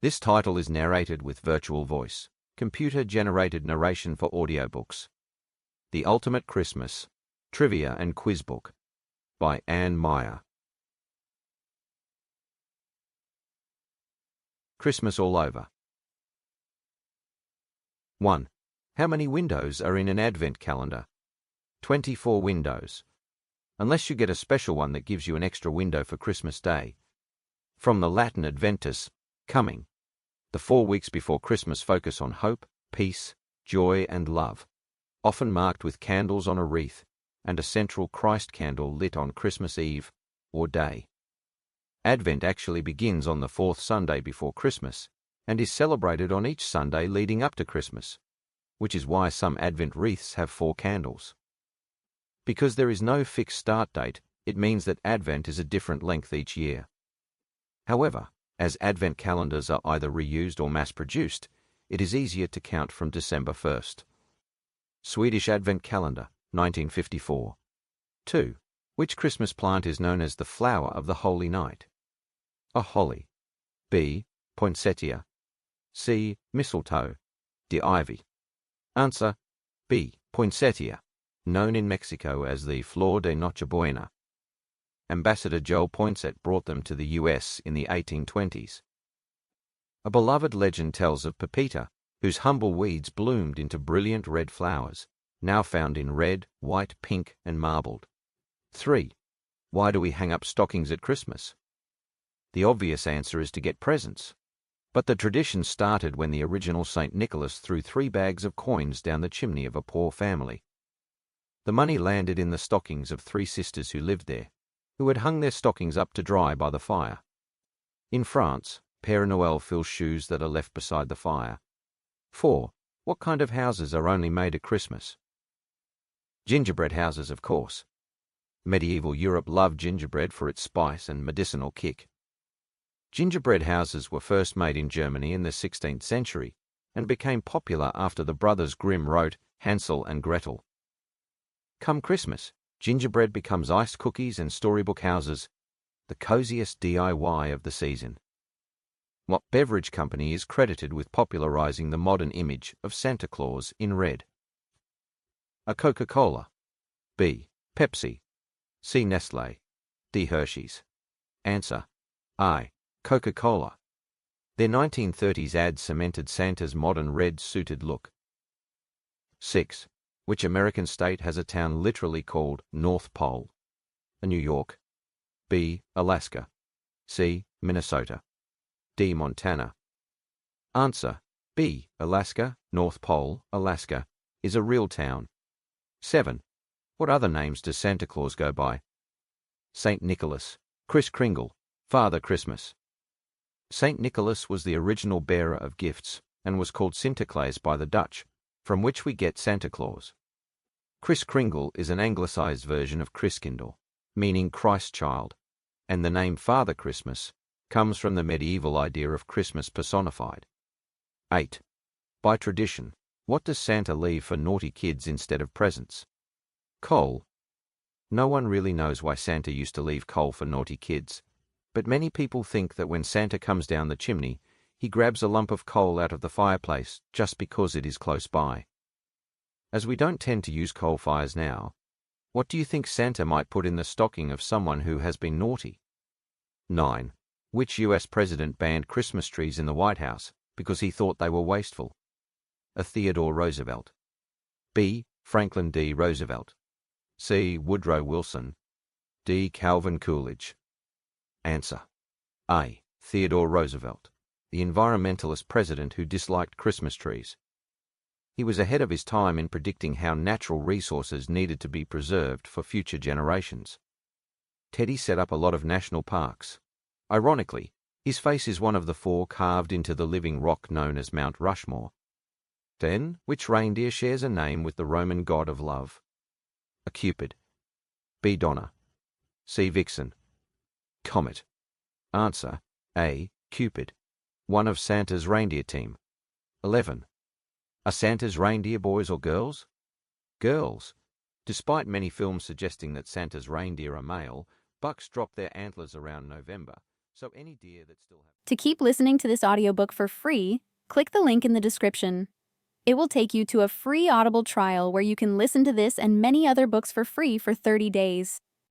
This title is narrated with virtual voice, computer-generated narration for audiobooks. The Ultimate Christmas, Trivia and Quiz Book by Ann Meyer. Christmas all over. 1. How many windows are in an advent calendar? 24 windows. Unless you get a special one that gives you an extra window for Christmas Day. From the Latin adventus, coming. The 4 weeks before Christmas focus on hope, peace, joy, and love, often marked with candles on a wreath and a central Christ candle lit on Christmas Eve or day. Advent actually begins on the 4th Sunday before Christmas and is celebrated on each Sunday leading up to Christmas, which is why some Advent wreaths have 4 candles. Because there is no fixed start date, it means that Advent is a different length each year. However, as Advent calendars are either reused or mass-produced, it is easier to count from December 1st. Swedish Advent Calendar, 1954. 2. Which Christmas plant is known as the flower of the Holy Night? A holly. B. Poinsettia. C. Mistletoe. D. Ivy. Answer: B. Poinsettia, known in Mexico as the Flor de Nochebuena. Ambassador Joel Poinsett brought them to the U.S. in the 1820s. A beloved legend tells of Pepita, whose humble weeds bloomed into brilliant red flowers, now found in red, white, pink, and marbled. 3. Why do we hang up stockings at Christmas? The obvious answer is to get presents. But the tradition started when the original St. Nicholas threw 3 bags of coins down the chimney of a poor family. The money landed in the stockings of 3 sisters who lived there, who had hung their stockings up to dry by the fire. In France, Père Noël fills shoes that are left beside the fire. 4. What kind of houses are only made at Christmas? Gingerbread houses, of course. Medieval Europe loved gingerbread for its spice and medicinal kick. Gingerbread houses were first made in Germany in the 16th century and became popular after the brothers Grimm wrote Hansel and Gretel. Come Christmas, gingerbread becomes iced cookies and storybook houses, the coziest DIY of the season. What beverage company is credited with popularizing the modern image of Santa Claus in red? A Coca-Cola. B. Pepsi. C. Nestle. D. Hershey's. Answer: I. Coca-Cola. Their 1930s ad cemented Santa's modern red-suited look. 6. Which American state has a town literally called North Pole? A. New York. B. Alaska. C. Minnesota. D. Montana. Answer: B. Alaska, North Pole, Alaska, is a real town. 7. What other names does Santa Claus go by? St. Nicholas, Kris Kringle, Father Christmas. St. Nicholas was the original bearer of gifts and was called Sinterklaas by the Dutch, from which we get Santa Claus. Kris Kringle is an anglicized version of Christkindl, meaning Christ child, and the name Father Christmas comes from the medieval idea of Christmas personified. 8. By tradition, what does Santa leave for naughty kids instead of presents? Coal. No one really knows why Santa used to leave coal for naughty kids, but many people think that when Santa comes down the chimney, he grabs a lump of coal out of the fireplace just because it is close by. As we don't tend to use coal fires now, what do you think Santa might put in the stocking of someone who has been naughty? 9. Which U.S. president banned Christmas trees in the White House because he thought they were wasteful? A. Theodore Roosevelt. B. Franklin D. Roosevelt. C. Woodrow Wilson. D. Calvin Coolidge. Answer: A. Theodore Roosevelt, the environmentalist president who disliked Christmas trees. He was ahead of his time in predicting how natural resources needed to be preserved for future generations. Teddy set up a lot of national parks. Ironically, his face is one of the 4 carved into the living rock known as Mount Rushmore. Then, which reindeer shares a name with the Roman god of love? A. Cupid. B. Donner. C. Vixen. Comet. Answer: A. Cupid, one of Santa's reindeer team. 11. Are Santa's reindeer boys or girls? Girls. Despite many films suggesting that Santa's reindeer are male, bucks drop their antlers around November, So any deer that still have... To keep listening to this audiobook for free, click the link in the description. It will take you to a free Audible trial where you can listen to this and many other books for free for 30 days.